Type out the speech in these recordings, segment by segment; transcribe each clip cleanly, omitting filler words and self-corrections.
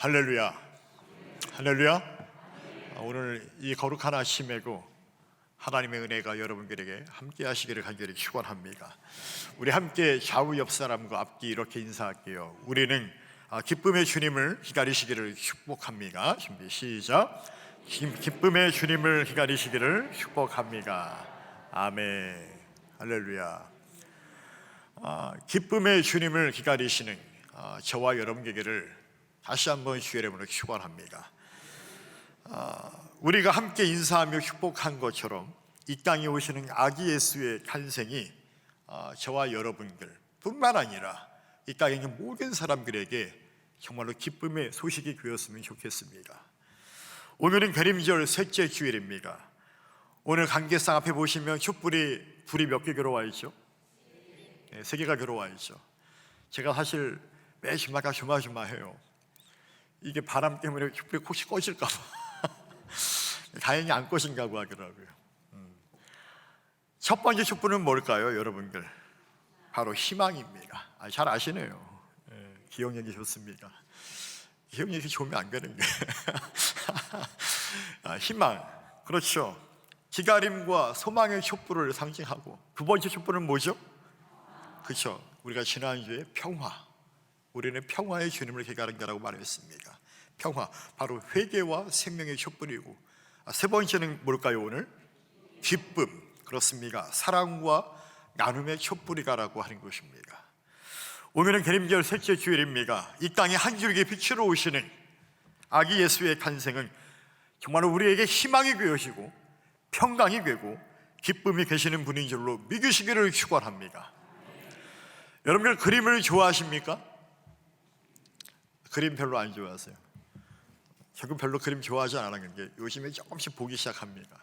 할렐루야, 할렐루야. 오늘 이 거룩한 아침에고 하나님의 은혜가 여러분들에게 함께 하시기를 간절히 축원합니다. 우리 함께 좌우 옆 사람과 앞뒤 이렇게 인사할게요. 우리는 기쁨의 주님을 기다리시기를 축복합니다. 준비 시작. 기쁨의 주님을 기다리시기를 축복합니다. 아멘. 할렐루야. 기쁨의 주님을 기다리시는 저와 여러분에게를 다시 한번 주의 이름으로 축원합니다. 우리가 함께 인사하며 축복한 것처럼 이 땅에 오시는 아기 예수의 탄생이 저와 여러분들 뿐만 아니라 이 땅에 있는 모든 사람들에게 정말로 기쁨의 소식이 되었으면 좋겠습니다. 오늘은 계림절 셋째 주일입니다. 오늘 관계상 앞에 보시면 불이 몇 개 들어와 있죠? 네, 3개가 들어와 있죠. 제가 사실 매시마다 조마조마해요. 이게 바람 때문에 촛불이 혹시 꺼질까 봐 다행히 안 꺼진다고 하더라고요. 첫 번째 촛불은 뭘까요, 여러분들? 바로 희망입니다. 잘 아시네요. 기억력이 좋습니다. 기억력이 좋으면 안 되는 게 희망, 그렇죠. 기다림과 소망의 촛불을 상징하고, 두 번째 촛불은 뭐죠? 그렇죠. 우리가 지난주에 평화, 우리는 평화의 주님을 기다린다라고 말했습니다. 평화, 바로 회개와 생명의 촛불이고, 세 번째는 뭘까요? 오늘 기쁨, 그렇습니다. 사랑과 나눔의 촛불이다라고 하는 것입니다. 오늘은 계림절 셋째 주일입니다. 이 땅에 한 줄기 빛으로 오시는 아기 예수의 탄생은 정말로 우리에게 희망이 되어지고 평강이 되고 기쁨이 되시는 분인 줄로 믿으시기를 축원합니다. 여러분들 그림을 좋아하십니까? 그림 별로 안 좋아하세요? 저는 별로 그림 좋아하지 않았는데 요즘에 조금씩 보기 시작합니다.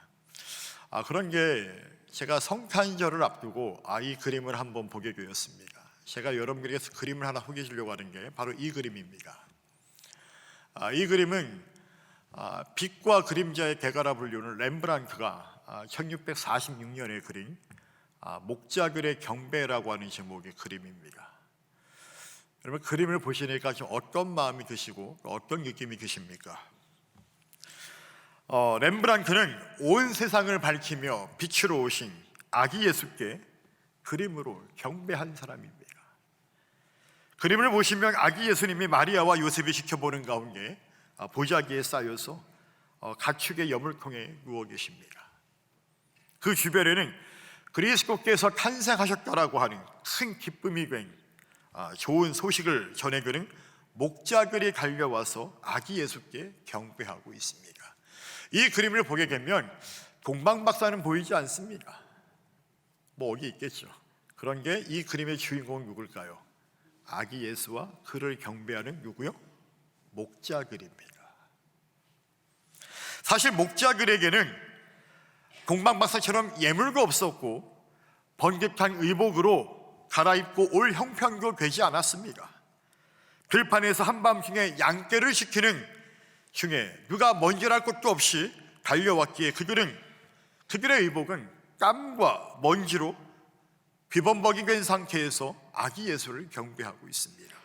그런 게 제가 성탄절을 앞두고 이 그림을 한번 보게 되었습니다. 제가 여러분들에게 그림을 하나 소개해 주려고 하는 게 바로 이 그림입니다. 이 그림은 빛과 그림자의 대가라 불리는 렘브란트가 1646년에 그린 목자들의 경배라고 하는 제목의 그림입니다. 여러분 그림을 보시니까 좀 어떤 마음이 드시고 어떤 느낌이 드십니까? 렘브란트는 온 세상을 밝히며 빛으로 오신 아기 예수께 그림으로 경배한 사람입니다. 그림을 보시면 아기 예수님이 마리아와 요셉이 지켜보는 가운데 보자기에 쌓여서 가축의 여물통에 누워 계십니다. 그 주변에는 그리스도께서 탄생하셨다라고 하는 큰 기쁨이 된 좋은 소식을 전해드는 목자들이 달려와서 아기 예수께 경배하고 있습니다. 이 그림을 보게 되면 동방박사는 보이지 않습니다. 어디 있겠죠. 그런 게 이 그림의 주인공은 누굴까요? 아기 예수와 그를 경배하는 누구요? 목자들입니다. 사실 목자들에게는 동방박사처럼 예물도 없었고 번듯한 의복으로 갈아입고 올 형편도 되지 않았습니다. 들판에서 한밤중에 양떼를 지키는 중에 누가 먼지랄 것도 없이 달려왔기에 그들의 의복은 땀과 먼지로 비범벅이 된 상태에서 아기 예수를 경배하고 있습니다.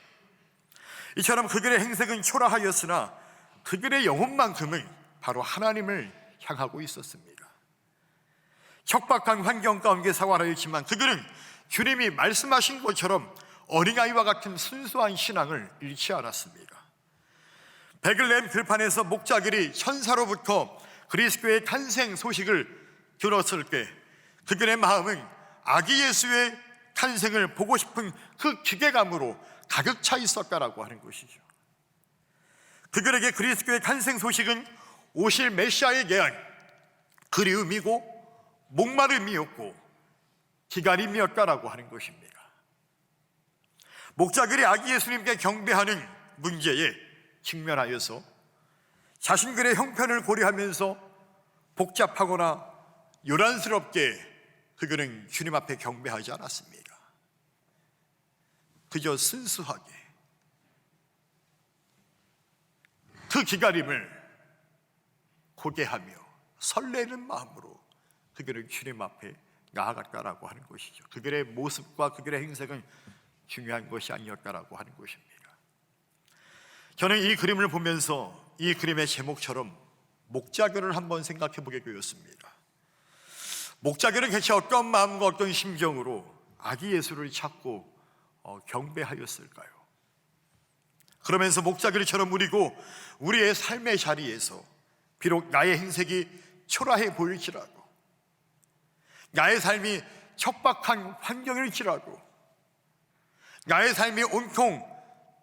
이처럼 그들의 행색은 초라하였으나 그들의 영혼만큼은 바로 하나님을 향하고 있었습니다. 척박한 환경 가운데 생활하였지만 그들은 주님이 말씀하신 것처럼 어린아이와 같은 순수한 신앙을 잃지 않았습니다. 베들레헴 들판에서 목자들이 천사로부터 그리스도의 탄생 소식을 들었을 때 그들의 마음은 아기 예수의 탄생을 보고 싶은 그 기대감으로 가득 차 있었다라고 하는 것이죠. 그들에게 그리스도의 탄생 소식은 오실 메시아에 대한 그리움이고 목마름이었고 기다림이었다라고 하는 것입니다. 목자들이 아기 예수님께 경배하는 문제에 직면하여서 자신들의 형편을 고려하면서 복잡하거나 요란스럽게 그들은 주님 앞에 경배하지 않았습니다. 그저 순수하게 그 기다림을 고대하며 설레는 마음으로 그들은 주님 앞에 나아갔다라고 하는 것이죠. 그들의 모습과 그들의 행색은 중요한 것이 아니었다라고 하는 것입니다. 저는 이 그림을 보면서 이 그림의 제목처럼 목자교를 한번 생각해 보게 되었습니다. 목자교는 대체 어떤 마음과 어떤 심정으로 아기 예수를 찾고 경배하였을까요? 그러면서 목자교리처럼 우리고 우리의 삶의 자리에서 비록 나의 행색이 초라해 보일지라도, 나의 삶이 척박한 환경일지라도, 나의 삶이 온통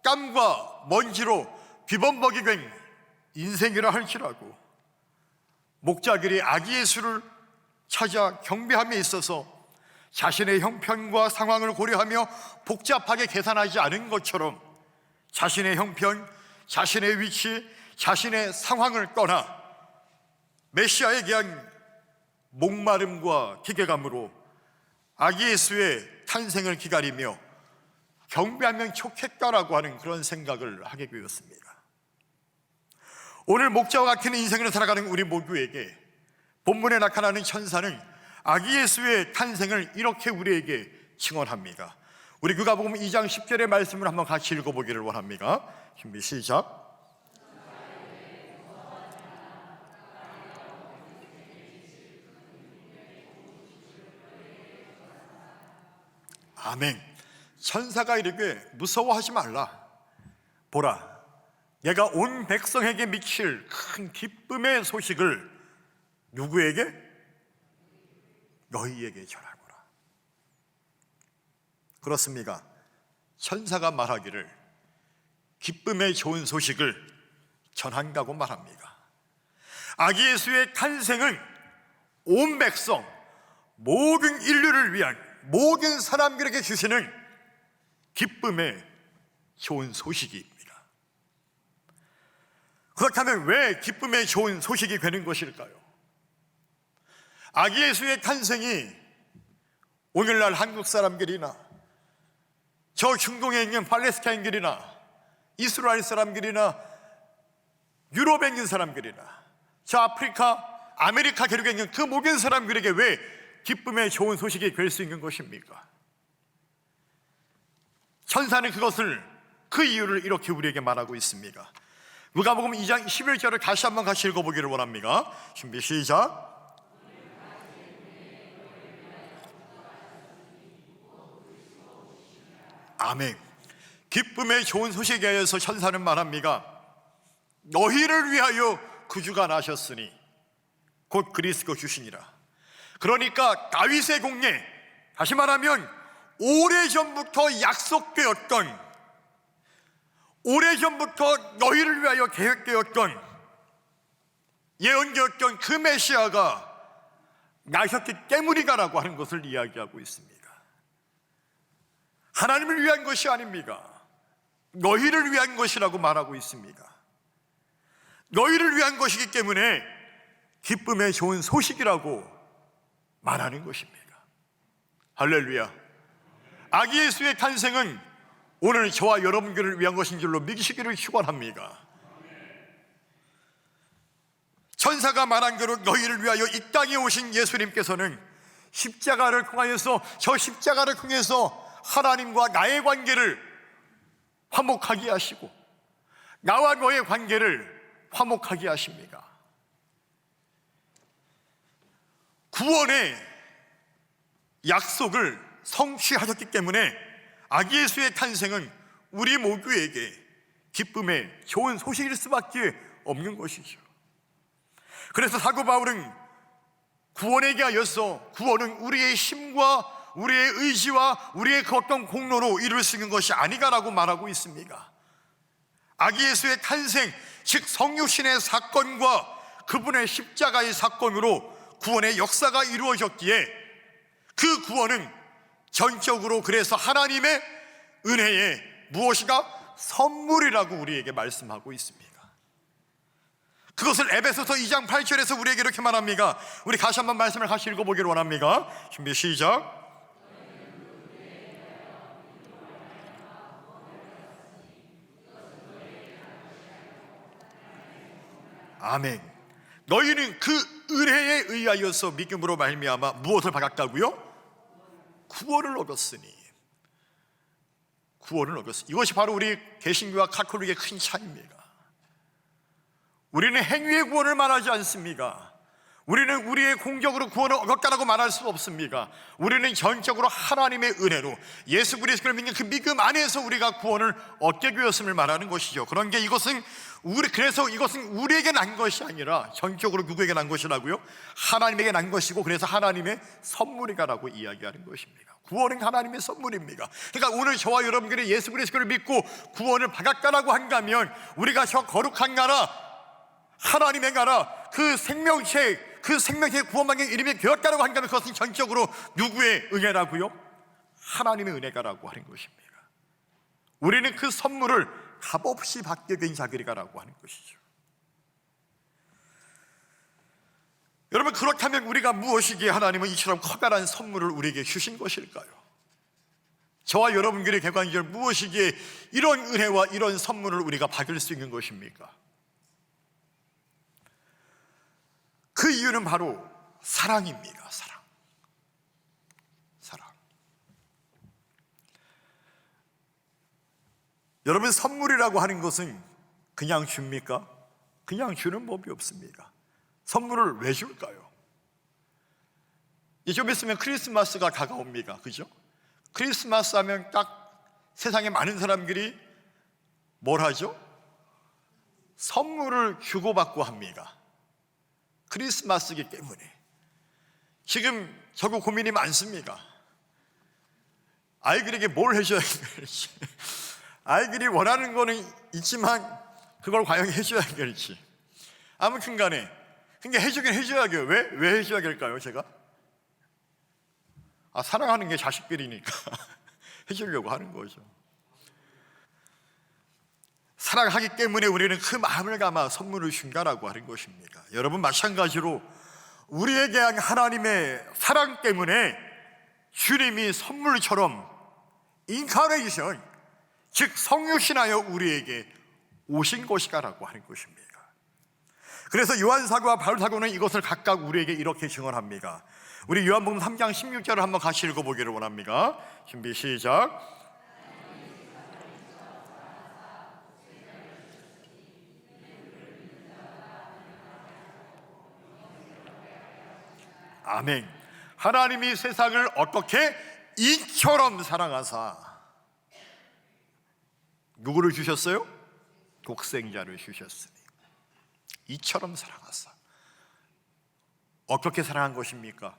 땀과 먼지로 비범벅이 된 인생이라 할지라도 목자들이 아기 예수를 찾아 경배함에 있어서 자신의 형편과 상황을 고려하며 복잡하게 계산하지 않은 것처럼 자신의 형편, 자신의 위치, 자신의 상황을 떠나 메시아에 대한 목마름과 기대감으로 아기 예수의 탄생을 기다리며 경배하면 좋겠다라고 하는 그런 생각을 하게 되었습니다. 오늘 목자와 같은 인생을 살아가는 우리 모두에게 본문에 나타나는 천사는 아기 예수의 탄생을 이렇게 우리에게 증언합니다. 우리 누가복음 2장 10절의 말씀을 한번 같이 읽어보기를 원합니다. 준비 시작. 아멘. 천사가 이르되 무서워하지 말라. 보라, 내가 온 백성에게 미칠 큰 기쁨의 소식을 누구에게? 너희에게 전하노라. 그렇습니까? 천사가 말하기를 기쁨의 좋은 소식을 전한다고 말합니다. 아기 예수의 탄생은 온 백성, 모든 인류를 위한, 모든 사람들에게 주시는 기쁨의 좋은 소식입니다. 그렇다면 왜 기쁨의 좋은 소식이 되는 것일까요? 아기 예수의 탄생이 오늘날 한국 사람들이나 저 중동에 있는 팔레스타인들이나 이스라엘 사람들이나 유럽에 있는 사람들이나 저 아프리카, 아메리카 대륙에 있는 그 모든 사람들에게 왜 기쁨의 좋은 소식이 될 수 있는 것입니까? 천사는 그것을, 그 이유를 이렇게 우리에게 말하고 있습니다. 누가복음 2장 11절을 다시 한번 같이 읽어보기를 원합니다. 준비 시작. 아멘. 기쁨의 좋은 소식에 대해서 천사는 말합니다. 너희를 위하여 구주가 나셨으니 곧 그리스도 주시니라. 그러니까 다윗의 공예, 다시 말하면 오래전부터 약속되었던, 오래전부터 너희를 위하여 계획되었던, 예언되었던 그 메시아가 나셨기 때문이다라고 하는 것을 이야기하고 있습니다. 하나님을 위한 것이 아닙니다. 너희를 위한 것이라고 말하고 있습니다. 너희를 위한 것이기 때문에 기쁨의 좋은 소식이라고 말하는 것입니다. 할렐루야. 아기 예수의 탄생은 오늘 저와 여러분들을 위한 것인 줄로 믿으시기를 축원합니다. 천사가 말한 대로 너희를 위하여 이 땅에 오신 예수님께서는 십자가를 통하여서, 저 십자가를 통해서 하나님과 나의 관계를 화목하게 하시고 나와 너의 관계를 화목하게 하십니다. 구원의 약속을 성취하셨기 때문에 아기 예수의 탄생은 우리 모두에게 기쁨의 좋은 소식일 수밖에 없는 것이죠. 그래서 사도 바울은 구원에 대하여서 구원은 우리의 힘과 우리의 의지와 우리의 그 어떤 공로로 이룰 수 있는 것이 아니다라고 말하고 있습니다. 아기 예수의 탄생, 즉 성육신의 사건과 그분의 십자가의 사건으로 구원의 역사가 이루어졌기에 그 구원은 전적으로 그래서 하나님의 은혜의 무엇이가 선물이라고 우리에게 말씀하고 있습니다. 그것을 에베소서 2장 8절에서 우리에게 이렇게 말합니다. 우리 다시 한번 말씀을 같이 읽어보기를 원합니다. 준비 시작. 아멘. 너희는 그 은혜에 의하여서 믿음으로 말미암아 무엇을 받았다고요? 구원을 얻었으니. 구원을 얻었어요. 이것이 바로 우리 개신교와 가톨릭의 큰 차이입니다. 우리는 행위의 구원을 말하지 않습니까? 우리는 우리의 공격으로 구원을 얻었다라고 말할 수 없습니까? 우리는 전적으로 하나님의 은혜로 예수 그리스도를 믿는 그 믿음 안에서 우리가 구원을 얻게 되었음을 말하는 것이죠. 그런 게 그래서 이것은 우리에게 난 것이 아니라 전적으로 누구에게 난 것이라고요? 하나님에게 난 것이고, 그래서 하나님의 선물이라고 이야기하는 것입니다. 구원은 하나님의 선물입니다. 그러니까 오늘 저와 여러분들이 예수 그리스도를 믿고 구원을 받았다라고 한다면, 우리가 저 거룩한 나라, 하나님의 나라, 그 생명체의 구원받는 이름이 되었다라고 한다면, 그것은 전적으로 누구의 은혜라고요? 하나님의 은혜가라고 하는 것입니다. 우리는 그 선물을 값없이 받게 된 자들이라고 하는 것이죠. 여러분, 그렇다면 우리가 무엇이기에 하나님은 이처럼 커다란 선물을 우리에게 주신 것일까요? 저와 여러분들의 객관적으로 무엇이기에 이런 은혜와 이런 선물을 우리가 받을 수 있는 것입니까? 그 이유는 바로 사랑입니다. 사랑. 여러분, 선물이라고 하는 것은 그냥 줍니까? 그냥 주는 법이 없습니다. 선물을 왜 줄까요? 좀 있으면 크리스마스가 다가옵니다. 그죠? 크리스마스 하면 딱 세상에 많은 사람들이 뭘 하죠? 선물을 주고받고 합니다. 크리스마스이기 때문에. 지금 저거 고민이 많습니다. 아이들에게 뭘 해줘야 될지, 아이들이 원하는 거는 있지만 그걸 과연 해줘야 될지. 아무튼 간에 그게 해주긴 해줘야겠어요. 왜 해줘야 될까요? 제가 사랑하는 게 자식들이니까 해주려고 하는 거죠. 사랑하기 때문에 우리는 그 마음을 담아 선물을 준다라고 하는 것입니다. 여러분, 마찬가지로 우리에게 대한 하나님의 사랑 때문에 주님이 선물처럼 인카네이션, 즉 성육신하여 우리에게 오신 것이다라고 하는 것입니다. 그래서 요한사도와 바울사도는 이것을 각각 우리에게 이렇게 증언합니다. 우리 요한복음 3장 16절을 한번 같이 읽어보기를 원합니다. 준비 시작. 아멘. 하나님이 세상을 어떻게 이처럼 사랑하사, 누구를 주셨어요? 독생자를 주셨으니. 이처럼 사랑하사. 어떻게 사랑한 것입니까?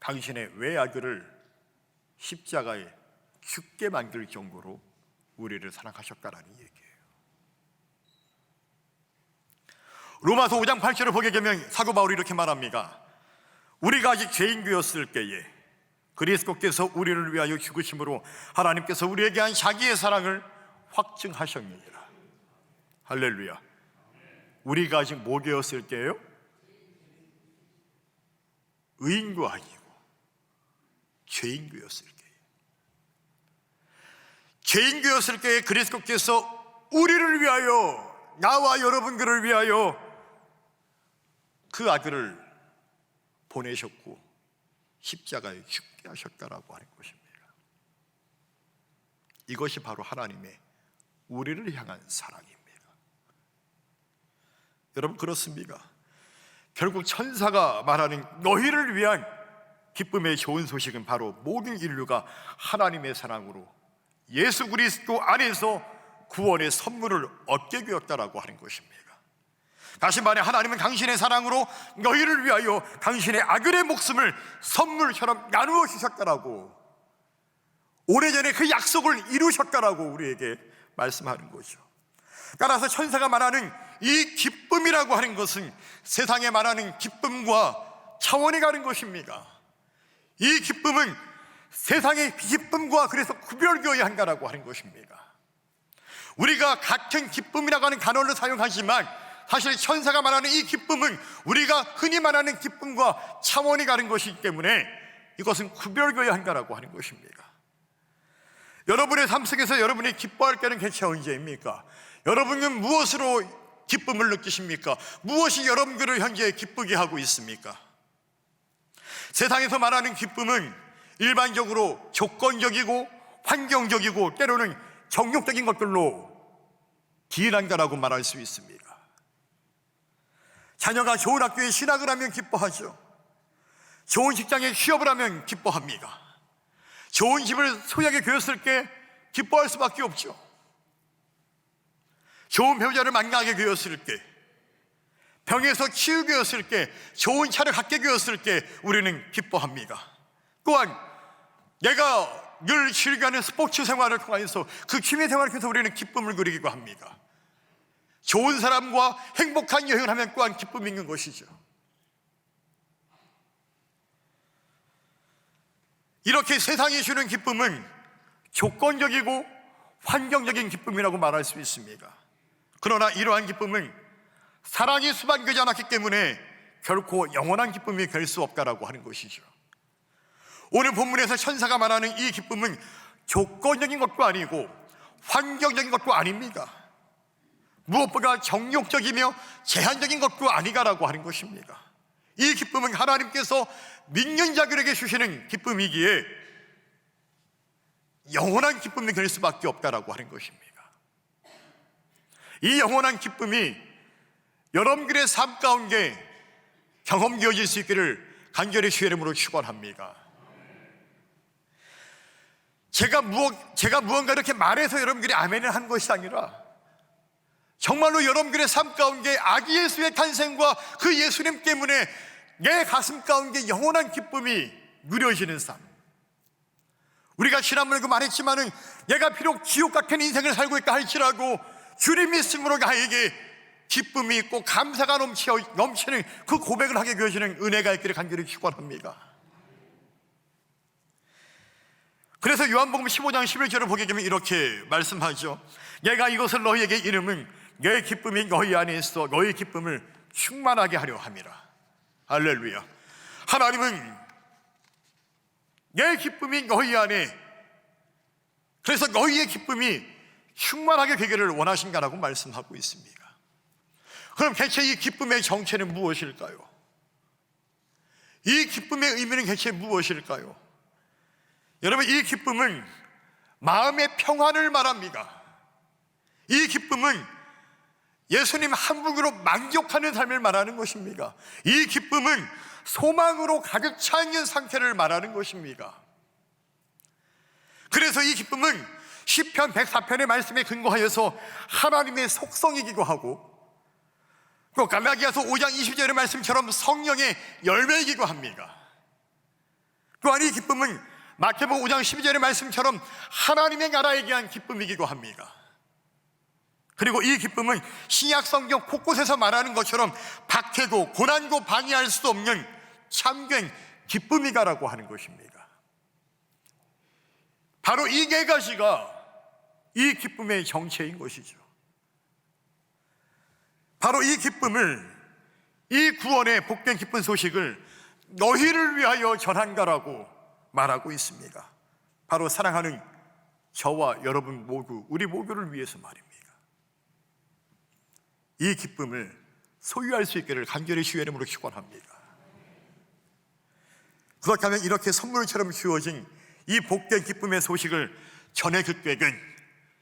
당신의 외아들을 십자가에 죽게 만들 정도로 우리를 사랑하셨다라는 얘기예요. 로마서 5장 8절을 보게 되면 사도 바울이 이렇게 말합니다. 우리가 아직 죄인되었을 때에 그리스도께서 우리를 위하여 죽으심으로 하나님께서 우리에게 한 자기의 사랑을 확증하셨느니라. 할렐루야. 우리가 아직 뭐 되었을 때예요? 의인도 아니고 죄인 되었을 때에, 죄인 되었을 때에 그리스도께서 우리를 위하여, 나와 여러분들을 위하여 그 아들을 보내셨고 십자가에 죽게 하셨다라고 하는 것입니다. 이것이 바로 하나님의 우리를 향한 사랑입니다. 여러분, 그렇습니까? 결국 천사가 말하는 너희를 위한 기쁨의 좋은 소식은 바로 모든 인류가 하나님의 사랑으로 예수 그리스도 안에서 구원의 선물을 얻게 되었다라고 하는 것입니다. 다시 말해, 하나님은 당신의 사랑으로 너희를 위하여 당신의 아들의 목숨을 선물처럼 나누어 주셨다라고, 오래전에 그 약속을 이루셨다라고 우리에게 말씀하는 거죠. 따라서 천사가 말하는 이 기쁨이라고 하는 것은 세상에 말하는 기쁨과 차원이 다른 것입니다. 이 기쁨은 세상의 기쁨과 그래서 구별되어야 한다라고 하는 것입니다. 우리가 같은 기쁨이라고 하는 단어를 사용하지만 사실 천사가 말하는 이 기쁨은 우리가 흔히 말하는 기쁨과 차원이 다른 것이기 때문에 이것은 구별되어야 한다라고 하는 것입니다. 여러분의 삶 속에서 여러분이 기뻐할 때는 대체 언제입니까? 여러분은 무엇으로 기쁨을 느끼십니까? 무엇이 여러분들을 현재 기쁘게 하고 있습니까? 세상에서 말하는 기쁨은 일반적으로 조건적이고 환경적이고 때로는 정욕적인 것들로 기인한다라고 말할 수 있습니다. 자녀가 좋은 학교에 신학을 하면 기뻐하죠. 좋은 직장에 취업을 하면 기뻐합니다. 좋은 집을 소유하게 되었을 때 기뻐할 수밖에 없죠. 좋은 배우자를 만나게 되었을 때, 병에서 치유게 되었을 때, 좋은 차를 갖게 되었을 때 우리는 기뻐합니다. 또한 내가 늘 즐겨하는 스포츠 생활을 통해서 그 취미 생활을 통해서 우리는 기쁨을 누리기도 합니다. 좋은 사람과 행복한 여행을 하면 또한 기쁨이 있는 것이죠. 이렇게 세상이 주는 기쁨은 조건적이고 환경적인 기쁨이라고 말할 수 있습니다. 그러나 이러한 기쁨은 사랑이 수반되지 않았기 때문에 결코 영원한 기쁨이 될 수 없다라고 하는 것이죠. 오늘 본문에서 천사가 말하는 이 기쁨은 조건적인 것도 아니고 환경적인 것도 아닙니다. 무엇보다 정욕적이며 제한적인 것도 아니다라고 하는 것입니다. 이 기쁨은 하나님께서 믿는 자들에게 주시는 기쁨이기에 영원한 기쁨이 될 수밖에 없다라고 하는 것입니다. 이 영원한 기쁨이 여러분들의 삶 가운데 경험되어질 수 있기를 간절히 주의 이름으로 축원합니다. 제가 무언가 이렇게 말해서 여러분들이 아멘을 한 것이 아니라 정말로 여러분들의 삶 가운데 아기 예수의 탄생과 그 예수님 때문에 내 가슴 가운데 영원한 기쁨이 누려지는 삶. 우리가 지난번에 그 말했지만은 내가 비록 지옥 같은 인생을 살고 있다 할지라도 주님 믿음으로 나에게 기쁨이 있고 감사가 넘치는 그 고백을 하게 되어지는 은혜가 있기를 간절히 축원합니다. 그래서 요한복음 15장 11절을 보게 되면 이렇게 말씀하죠. 내가 이것을 너희에게 이름은 내 기쁨이 너희 안에 있어 너희 기쁨을 충만하게 하려 함이라. 할렐루야. 하나님은 내 기쁨이 너희 안에, 그래서 너희의 기쁨이 충만하게 되기를 원하신다라고 말씀하고 있습니다. 그럼 대체 이 기쁨의 정체는 무엇일까요? 이 기쁨의 의미는 대체 무엇일까요? 여러분, 이 기쁨은 마음의 평안을 말합니다. 이 기쁨은 예수님 한 분으로 만족하는 삶을 말하는 것입니다. 이 기쁨은 소망으로 가득 차 있는 상태를 말하는 것입니다. 그래서 이 기쁨은 시편 104편의 말씀에 근거하여서 하나님의 속성이기도 하고, 또 갈라디아서 5장 20절의 말씀처럼 성령의 열매이기도 합니다. 또한 이 기쁨은 마태복음 5장 12절의 말씀처럼 하나님의 나라에 대한 기쁨이기도 합니다. 그리고 이 기쁨은 신약 성경 곳곳에서 말하는 것처럼 박해도 고난도 방해할 수 없는 참된 기쁨이다라고 하는 것입니다. 바로 이 네 가지가 이 기쁨의 정체인 것이죠. 바로 이 기쁨을, 이 구원의 복된 기쁜 소식을 너희를 위하여 전한다라고 말하고 있습니다. 바로 사랑하는 저와 여러분 모두, 우리 모두를 위해서 말입니다. 이 기쁨을 소유할 수 있기를 간절히 주의 이름으로 축원합니다. 그렇다면 이렇게 선물처럼 주어진 이 복된 기쁨의 소식을 전해줄 때는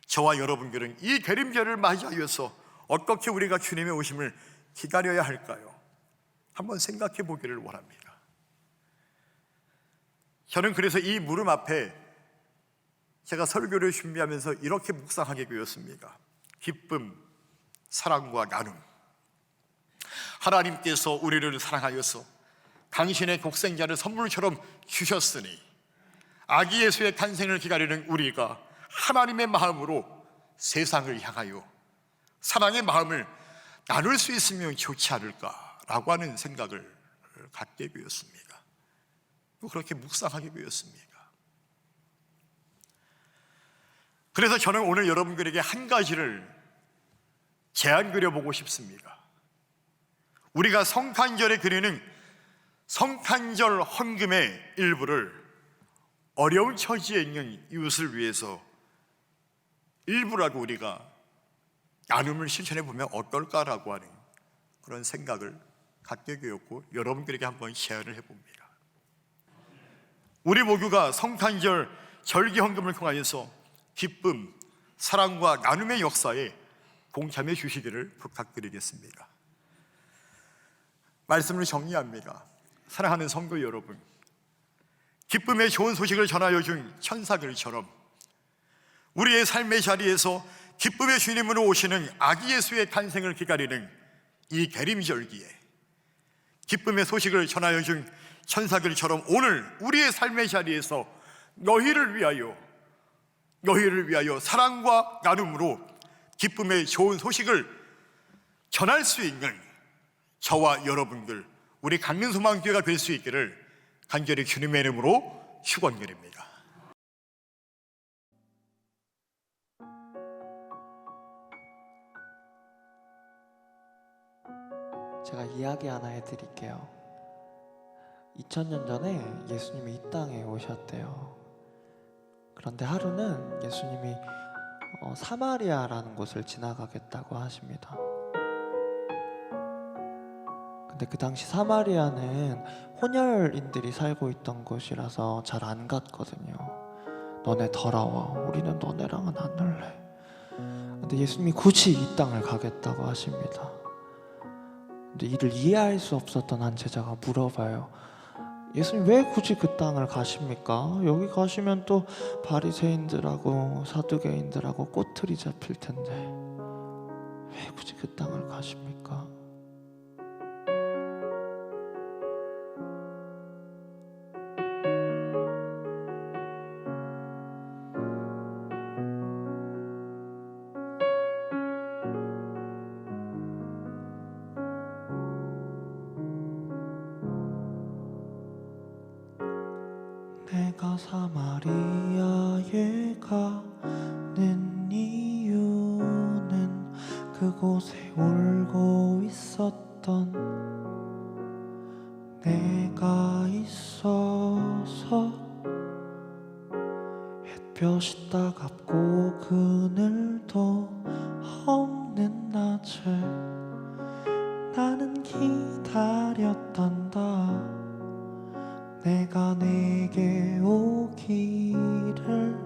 저와 여러분들은 이 대림절을 맞이하여서 어떻게 우리가 주님의 오심을 기다려야 할까요? 한번 생각해 보기를 원합니다. 저는 그래서 이 물음 앞에 제가 설교를 준비하면서 이렇게 묵상하게 되었습니다. 기쁨, 사랑과 나눔. 하나님께서 우리를 사랑하여서 당신의 독생자를 선물처럼 주셨으니 아기 예수의 탄생을 기다리는 우리가 하나님의 마음으로 세상을 향하여 사랑의 마음을 나눌 수 있으면 좋지 않을까라고 하는 생각을 갖게 되었습니다. 또 그렇게 묵상하게 되었습니다. 그래서 저는 오늘 여러분들에게 한 가지를 제안 그려보고 싶습니다. 우리가 성탄절에 드리는 성탄절 헌금의 일부를 어려운 처지에 있는 이웃을 위해서 일부라도 우리가 나눔을 실천해 보면 어떨까라고 하는 그런 생각을 갖게 되었고, 여러분들에게 한번 제안을 해봅니다. 우리 모두가 성탄절 절기 헌금을 통하여서 기쁨, 사랑과 나눔의 역사에 동참해 주시기를 부탁드리겠습니다. 말씀을 정리합니다. 사랑하는 성도 여러분, 기쁨의 좋은 소식을 전하여 준 천사들처럼 우리의 삶의 자리에서 기쁨의 주님으로 오시는 아기 예수의 탄생을 기다리는 이 계림절기에 기쁨의 소식을 전하여 준 천사들처럼 오늘 우리의 삶의 자리에서 너희를 위하여 사랑과 나눔으로 기쁨의 좋은 소식을 전할 수 있는 저와 여러분들, 우리 강릉소망교회가 될 수 있기를 간절히 주님의 이름으로 축원드립니다. 제가 이야기 하나 해드릴게요. 2000년 전에 예수님이 이 땅에 오셨대요. 그런데 하루는 예수님이 사마리아라는 곳을 지나가겠다고 하십니다. 근데 그 당시 사마리아는 혼혈인들이 살고 있던 곳이라서 잘 안 갔거든요. 너네 더러워, 우리는 너네랑은 안 놀래. 근데 예수님이 굳이 이 땅을 가겠다고 하십니다. 근데 이를 이해할 수 없었던 한 제자가 물어봐요. 예수님 왜 굳이 그 땅을 가십니까? 여기 가시면 또 바리새인들하고 사두개인들하고 꼬투리 잡힐 텐데 왜 굳이 그 땅을 가십니까? 내가 사마리아에 가는 이유는 그곳에 울고 있었던 내가 있어서 햇볕이 따갑고 그늘도 없는 낮에 나는 기다렸단다. 내가 내게 오기를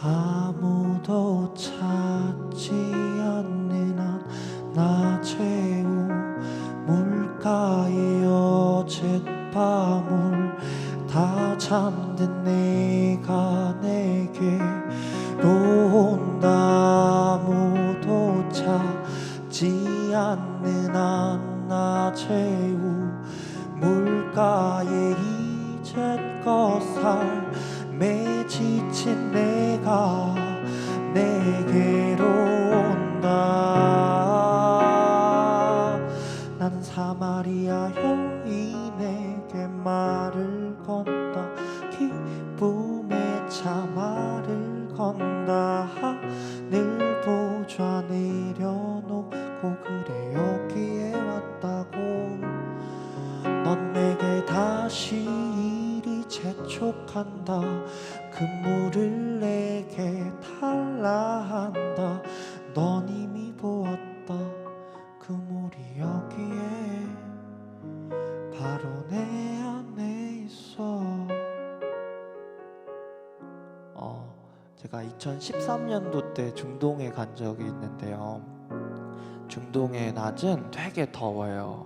아무도 찾지 않는 한 낮의 우물가에 어젯밤을 다 잠든 내가 내게로 온다. 아무도 찾지 않는 한 낮의 물가에 이제껏 삶에 지친 내가 내게로 온다. 나는 사마리아 여인에게 말을 건다. 기쁨의 차 말을 건다. 하늘 보좌 내려놓고 그래 여기에 왔다고. 넌 내게 다시 이리 재촉한다. 그 물을 내게 달라 한다. 넌 이미 보았다. 그 물이 여기에 바로 내 안에 있어. 제가 2013년도 때 중동에 간 적이 있는데요. 중동의 낮은 되게 더워요.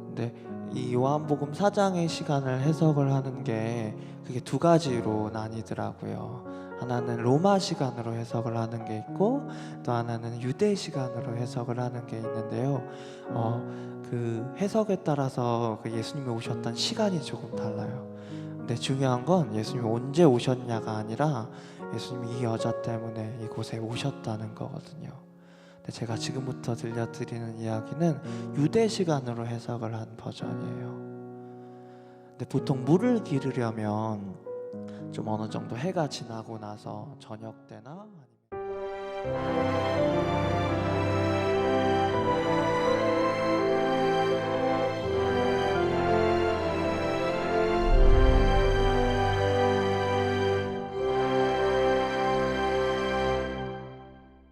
근데 이 요한복음 4장의 시간을 해석을 하는 게 그게 두 가지로 나뉘더라고요. 하나는 로마 시간으로 해석을 하는 게 있고 또 하나는 유대 시간으로 해석을 하는 게 있는데요. 그 해석에 따라서 그 예수님이 오셨던 시간이 조금 달라요. 근데 중요한 건 예수님이 언제 오셨냐가 아니라 예수님이 이 여자 때문에 이곳에 오셨다는 거거든요. 근데 제가 지금부터 들려드리는 이야기는 유대 시간으로 해석을 한 버전이에요. 근데 보통 물을 기르려면 좀 어느 정도 해가 지나고 나서 저녁 때나 아니면